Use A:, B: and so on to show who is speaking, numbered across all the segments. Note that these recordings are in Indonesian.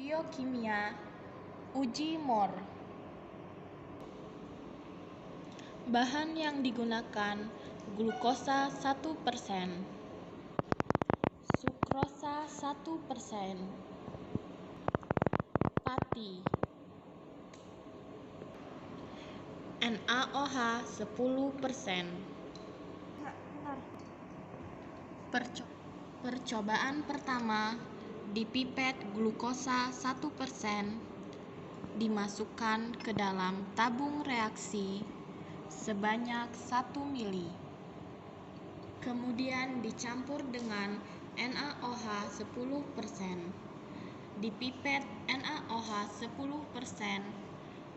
A: Biokimia, uji Mohr. Bahan yang digunakan glukosa 1%, sukrosa 1%, pati, NaOH 10%. Percobaan pertama, dipipet glukosa 1%, dimasukkan ke dalam tabung reaksi sebanyak 1 mili. Kemudian dicampur dengan NaOH 10%. Dipipet NaOH 10%,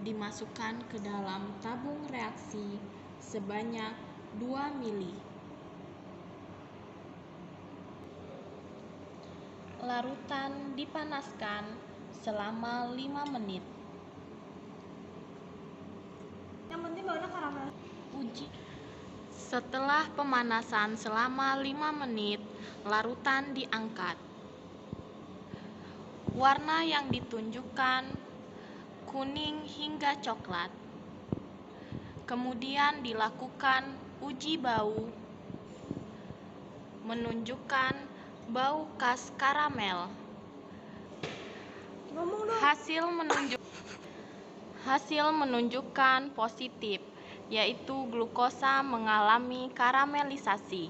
A: dimasukkan ke dalam tabung reaksi sebanyak 2 mili. Larutan dipanaskan selama 5 menit.
B: Yang penting baunya karamel.
A: Uji. Setelah pemanasan selama 5 menit, larutan diangkat. Warna yang ditunjukkan kuning hingga coklat. Kemudian dilakukan uji bau, menunjukkan bau khas karamel. Hasil menunjukkan positif, yaitu glukosa mengalami karamelisasi.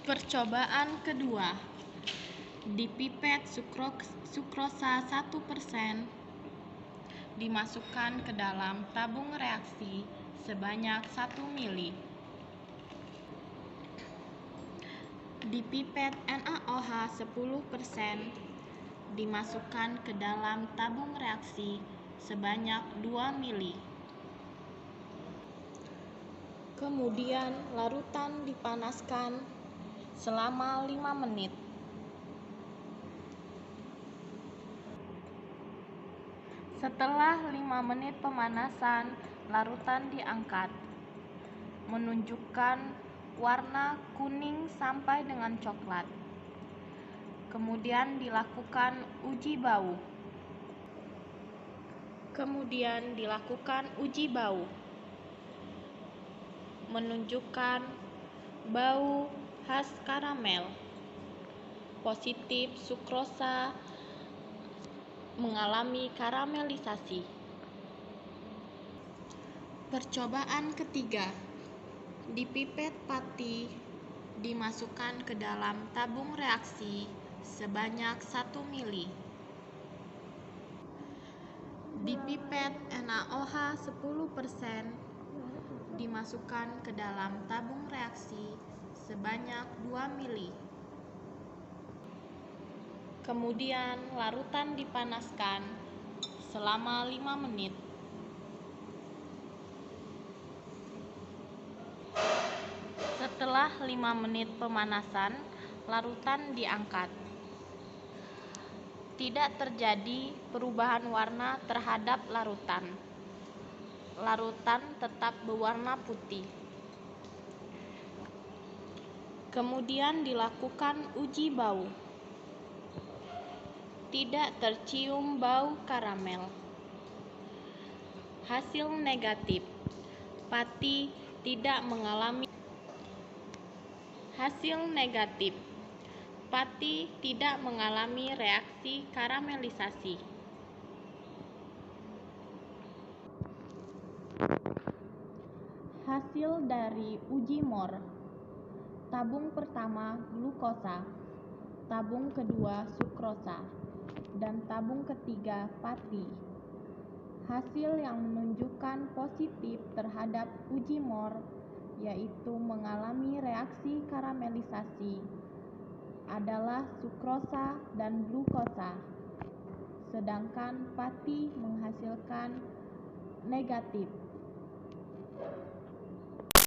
A: Percobaan kedua, dipipet sukrosa 1%, dimasukkan ke dalam tabung reaksi sebanyak 1 mili. Dipipet NaOH 10%, dimasukkan ke dalam tabung reaksi sebanyak 2 mili. Kemudian larutan dipanaskan selama 5 menit. Setelah 5 menit pemanasan, larutan diangkat, menunjukkan warna kuning sampai dengan coklat. Kemudian dilakukan uji bau. Menunjukkan bau khas karamel. Positif, sukrosa mengalami karamelisasi. Percobaan ketiga, dipipet pati, dimasukkan ke dalam tabung reaksi sebanyak 1 mili. Dipipet NaOH 10%, dimasukkan ke dalam tabung reaksi sebanyak 2 mili. Kemudian larutan dipanaskan selama 5 menit. Setelah 5 menit pemanasan, larutan diangkat. Tidak terjadi perubahan warna terhadap larutan. Larutan tetap berwarna putih. Kemudian dilakukan uji bau. Tidak tercium bau karamel. Hasil negatif. Pati tidak mengalami reaksi karamelisasi. Hasil dari uji Mohr. Tabung pertama glukosa, tabung kedua sukrosa, dan tabung ketiga pati. Hasil yang menunjukkan positif terhadap uji Mohr, yaitu mengalami reaksi karamelisasi, adalah sukrosa dan glukosa, sedangkan pati menghasilkan negatif.